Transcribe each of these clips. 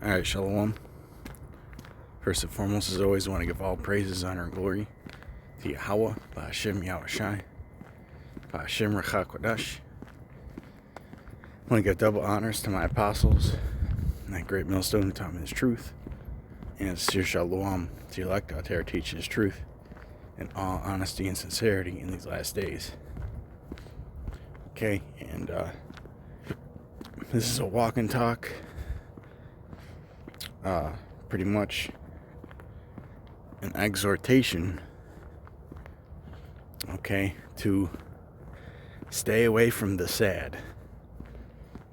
Alright, Shalom. First and foremost, as always, I want to give all praises, honor, and glory to Yahweh, Ba'Hashem Yahushai, Ba'Hashem Rechakodash. I want to give double honors to my apostles, and that great millstone who taught me his truth, and sincere Shalom to the elect out there teaching his truth in all honesty and sincerity in these last days. Okay, and this is a walk and talk. Pretty much an exhortation, okay, to stay away from the S.A.D.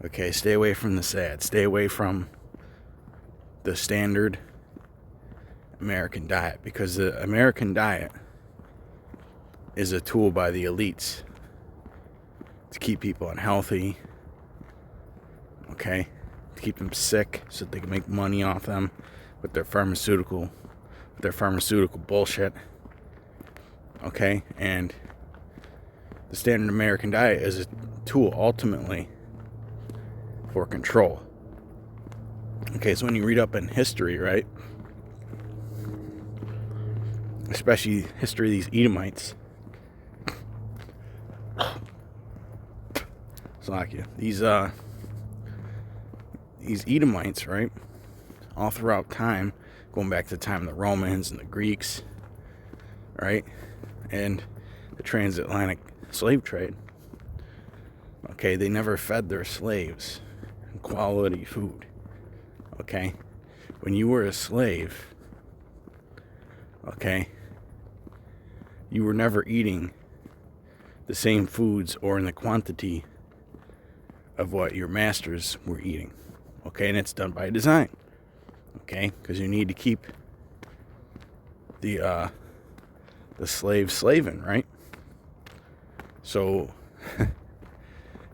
Okay, stay away from the S.A.D. Stay away from the standard American diet, because the American diet is a tool by the elites to keep people unhealthy, okay, to keep them sick so that they can make money off them with their pharmaceutical bullshit, okay? And the standard American diet is a tool ultimately for control. Okay, so when you read up in history, right, especially history of these Edomites, these Edomites, right, all throughout time, going back to the time of the Romans and the Greeks, right, and the transatlantic slave trade, okay, they never fed their slaves quality food, okay? When you were a slave, okay, you were never eating the same foods or in the quantity of what your masters were eating, okay? And it's done by design, okay? Because you need to keep the slave slaving, right? So,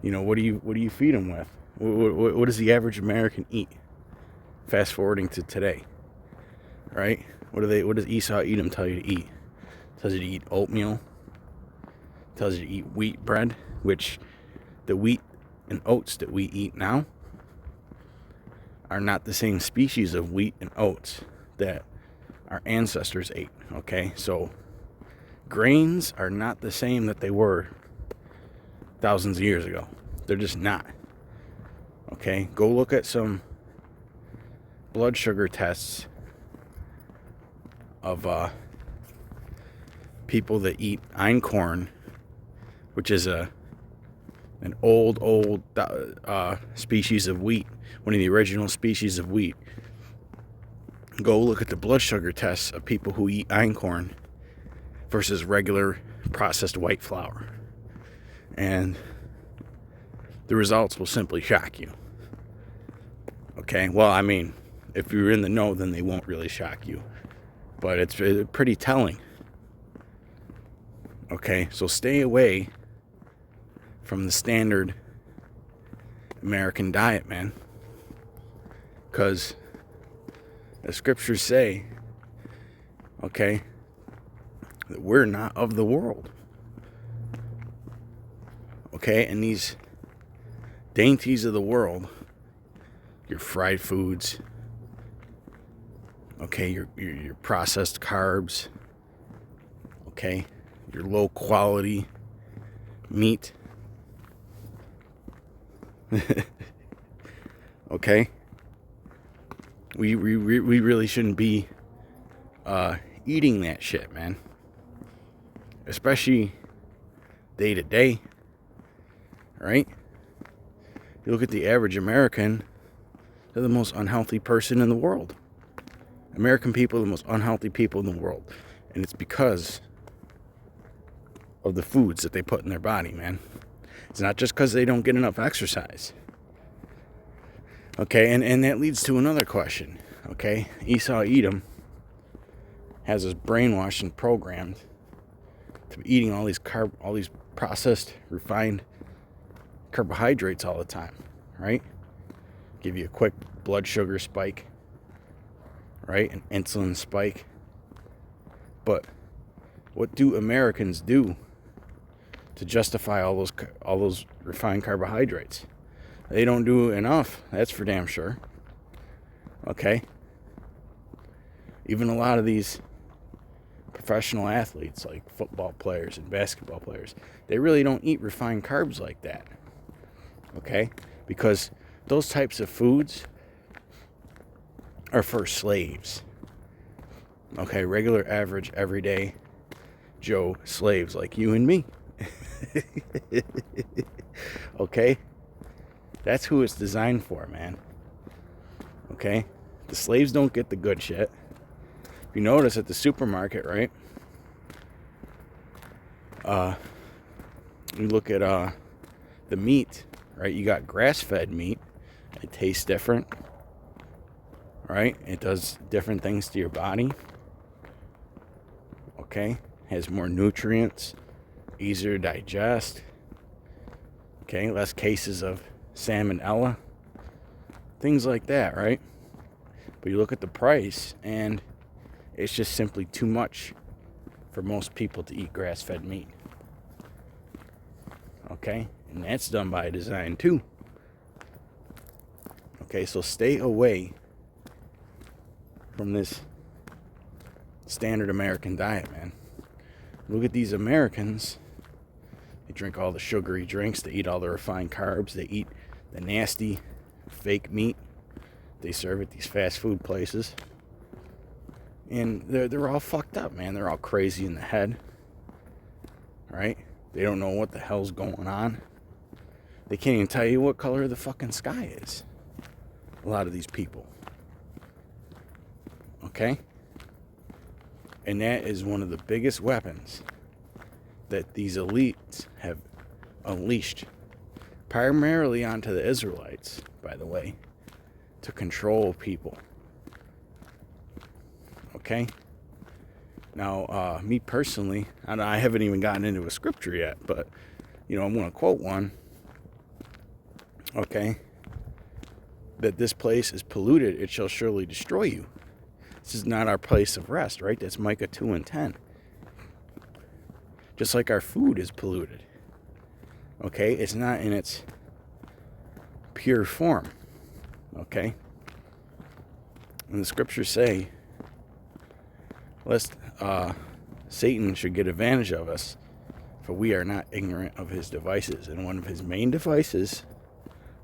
you know, what do you feed them with? What does the average American eat? Fast forwarding to today, right? What does S.A.D tell you to eat? Tells you to eat oatmeal. Tells you to eat wheat bread, which the wheat and oats that we eat now are not the same species of wheat and oats that our ancestors ate, okay? So grains are not the same that they were thousands of years ago. They're just not. Okay, go look at some blood sugar tests of people that eat einkorn, which is an old species of wheat, one of the original species of wheat. Go look at the blood sugar tests of people who eat einkorn versus regular processed white flour, and the results will simply shock you. Okay, well, I mean, if you're in the know, then they won't really shock you, but it's pretty telling. Okay, so stay away from the standard American diet, man, because the scriptures say, okay, that we're not of the world. Okay, and these dainties of the world, your fried foods, okay, your processed carbs, okay, your low quality meat, okay, we really shouldn't be eating that shit, man, especially day to day, right? You look at the average American, they're the most unhealthy person in the world. American people are the most unhealthy people in the world. And it's because of the foods that they put in their body, man. It's not just because they don't get enough exercise. Okay, and that leads to another question. Okay, S.A.D has us brainwashed and programmed to be eating all these processed, refined carbohydrates all the time, right? Give you a quick blood sugar spike, right? An insulin spike. But what do Americans do to justify all those refined carbohydrates? They don't do enough, that's for damn sure. Okay? Even a lot of these professional athletes, like football players and basketball players, they really don't eat refined carbs like that. Okay? Because those types of foods are for slaves. Okay? Regular, average, everyday Joe slaves like you and me. Okay? That's who it's designed for, man. Okay? The slaves don't get the good shit. If you notice at the supermarket, right? You look at the meat, right? You got grass-fed meat. It tastes different, right? It does different things to your body. Okay? Has more nutrients, easier to digest. Okay? Less cases of salmonella. Things like that, right? But you look at the price, and it's just simply too much for most people to eat grass-fed meat. Okay? And that's done by design too. Okay, so stay away from this standard American diet, man. Look at these Americans. They drink all the sugary drinks. They eat all the refined carbs. They eat the nasty fake meat they serve at these fast food places. And they're all fucked up, man. They're all crazy in the head. Right? They don't know what the hell's going on. They can't even tell you what color the fucking sky is. A lot of these people. Okay? And that is one of the biggest weapons that these elites have unleashed. Primarily onto the Israelites, by the way. To control people. Okay? Now, me personally, I haven't even gotten into a scripture yet, but, I'm going to quote one. Okay? That this place is polluted, it shall surely destroy you. This is not our place of rest, right? That's Micah 2:10. Just like our food is polluted. Okay? It's not in its pure form. Okay? And the scriptures say, lest Satan should get advantage of us, for we are not ignorant of his devices. And one of his main devices,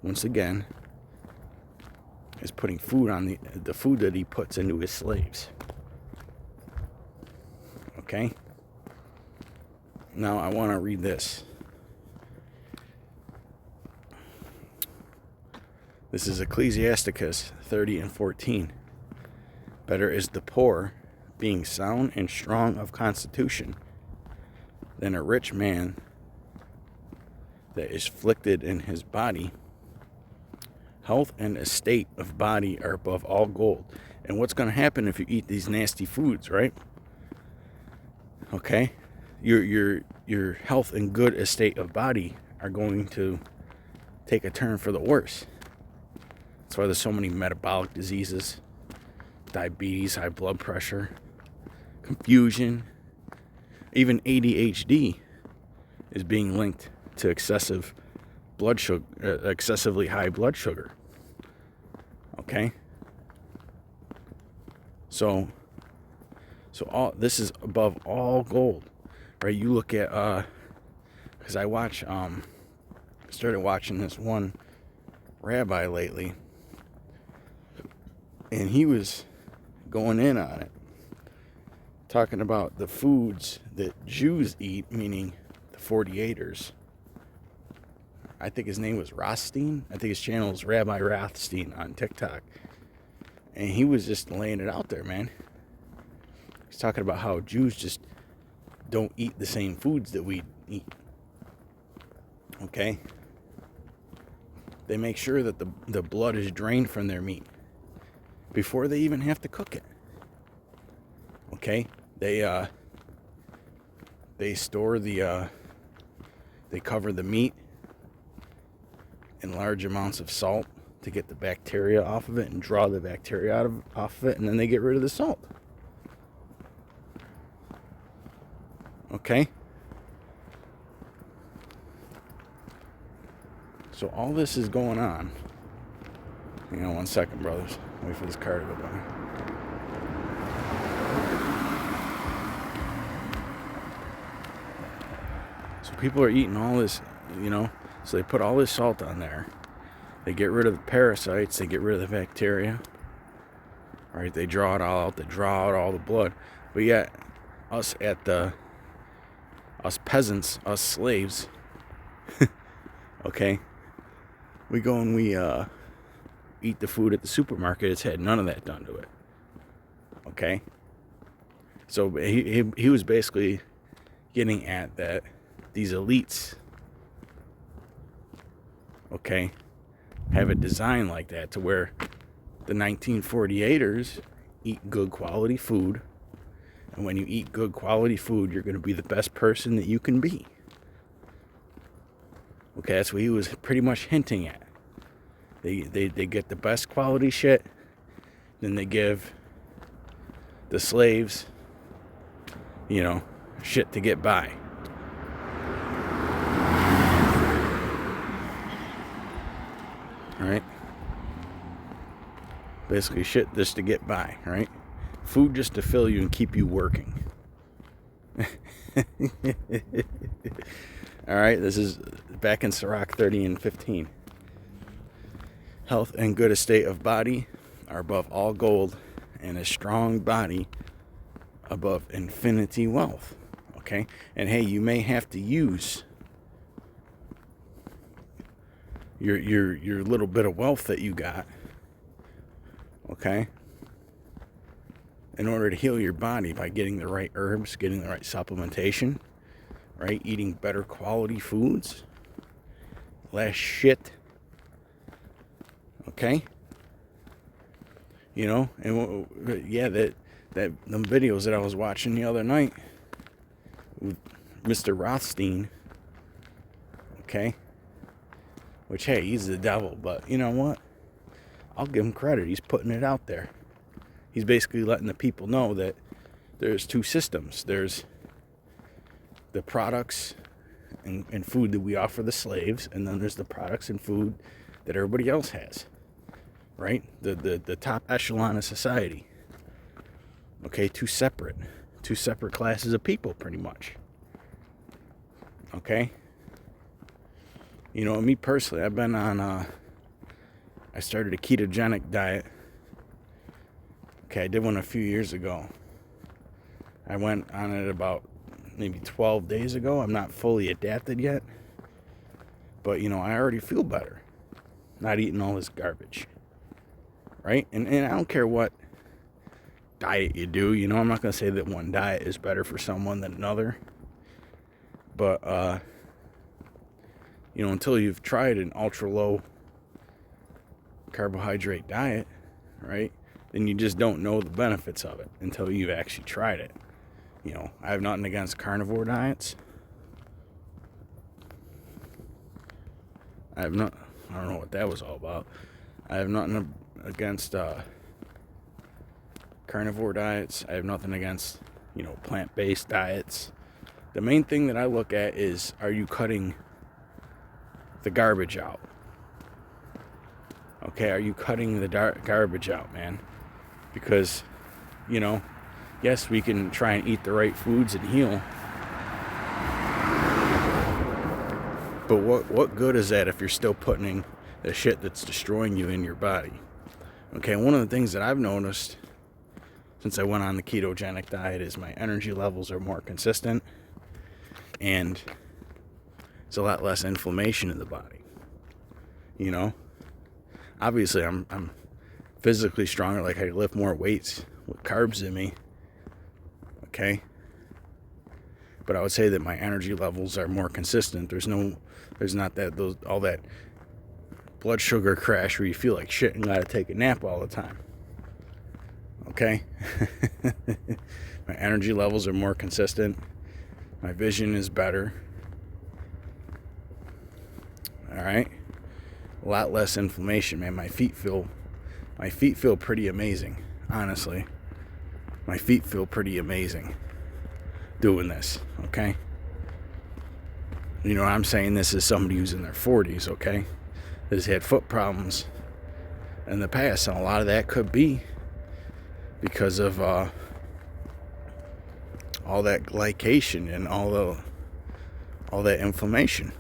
once again, is putting food on the food that he puts into his slaves. Okay? Now I want to read this. This is Ecclesiasticus 30:14. Better is the poor, being sound and strong of constitution, than a rich man that is afflicted in his body. Health and estate of body are above all gold. And what's going to happen if you eat these nasty foods, right? Okay? Your health and good estate of body are going to take a turn for the worse. That's why there's so many metabolic diseases, diabetes, high blood pressure, confusion, even ADHD is being linked to excessive blood sugar, excessively high blood sugar. Okay? So all this is above all gold, right? You look at because I started watching this one rabbi lately, and he was going in on it, talking about the foods that Jews eat, meaning the 48ers. I think his name was Rothstein. I think his channel is Rabbi Rothstein on TikTok. And he was just laying it out there, man. He's talking about how Jews just don't eat the same foods that we eat. Okay? They make sure that the blood is drained from their meat before they even have to cook it. Okay? They store they cover the meat in large amounts of salt to get the bacteria off of it and draw the bacteria off of it, and then they get rid of the salt. Okay? So all this is going on. Hang on 1 second, brothers. Wait for this car to go by. So people are eating all this, so they put all this salt on there. They get rid of the parasites, they get rid of the bacteria. Right? They draw it all out, they draw out all the blood. But yet, us peasants, us slaves, okay, we go and we eat the food at the supermarket. It's had none of that done to it. Okay? So he was basically getting at that these elites, okay, have a design like that to where the 1948ers eat good quality food. And when you eat good quality food, you're going to be the best person that you can be. Okay, that's what he was pretty much hinting at. They get the best quality shit, then they give the slaves, shit to get by. Right? Basically shit just to get by, right? Food just to fill you and keep you working. Alright, this is back in Sirach 30 and 15. Health and good estate of body are above all gold, and a strong body above infinity wealth. Okay? And hey, you may have to use your little bit of wealth that you got, okay, in order to heal your body by getting the right herbs, getting the right supplementation, right? Eating better quality foods, less shit, okay? And yeah, them videos that I was watching the other night with Mr. Rothstein, okay? Which, hey, he's the devil, but you know what? I'll give him credit. He's putting it out there. He's basically letting the people know that there's two systems. There's the products and food that we offer the slaves, and then there's the products and food that everybody else has, right? The top echelon of society. Okay, two separate classes of people, pretty much. Okay? Me personally, I've been on, I started a ketogenic diet. Okay, I did one a few years ago. I went on it about maybe 12 days ago. I'm not fully adapted yet. But, I already feel better. Not eating all this garbage. Right? And I don't care what diet you do. I'm not going to say that one diet is better for someone than another. But, until you've tried an ultra low carbohydrate diet, right, then you just don't know the benefits of it until you've actually tried it. I have nothing against carnivore diets. I don't know what that was all about. I have nothing against carnivore diets. I have nothing against, plant-based diets. The main thing that I look at is, are you cutting the garbage out? Okay, are you cutting the garbage out, man? Because, yes, we can try and eat the right foods and heal. But what good is that if you're still putting the shit that's destroying you in your body? Okay, one of the things that I've noticed since I went on the ketogenic diet is my energy levels are more consistent, and it's a lot less inflammation in the body. Obviously I'm physically stronger, like I lift more weights with carbs in me. Okay? But I would say that my energy levels are more consistent. There's not all that blood sugar crash where you feel like shit and gotta take a nap all the time. Okay? My energy levels are more consistent. My vision is better. Alright? A lot less inflammation, man. My feet feel pretty amazing, honestly. My feet feel pretty amazing doing this, okay? I'm saying this as somebody who's in their 40s, okay? That has had foot problems in the past. And a lot of that could be because of all that glycation and all that inflammation.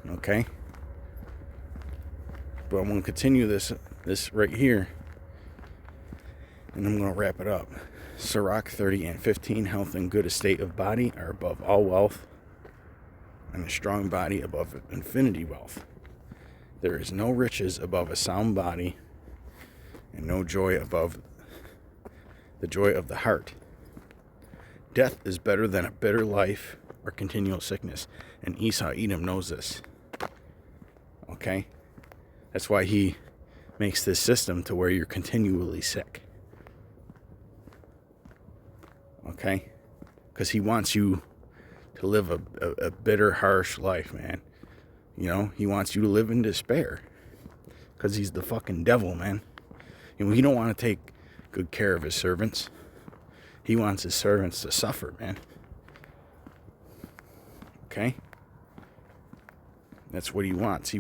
Okay? But I'm going to continue this right here, and I'm going to wrap it up. Sirach 30 and 15, health and good estate of body are above all wealth, and a strong body above infinity wealth. There is no riches above a sound body, and no joy above the joy of the heart. Death is better than a bitter life or continual sickness, and Esau Edom knows this. Okay? That's why he makes this system to where you're continually sick. Okay? Because he wants you to live a bitter, harsh life, man. You know, he wants you to live in despair. Because he's the fucking devil, man. And he don't want to take good care of his servants. He wants his servants to suffer, man. Okay? That's what he wants.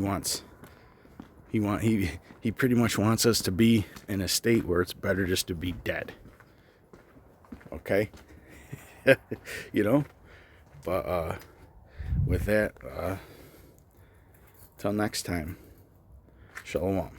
He pretty much wants us to be in a state where it's better just to be dead. Okay? You know? But with that, till next time. Shalom.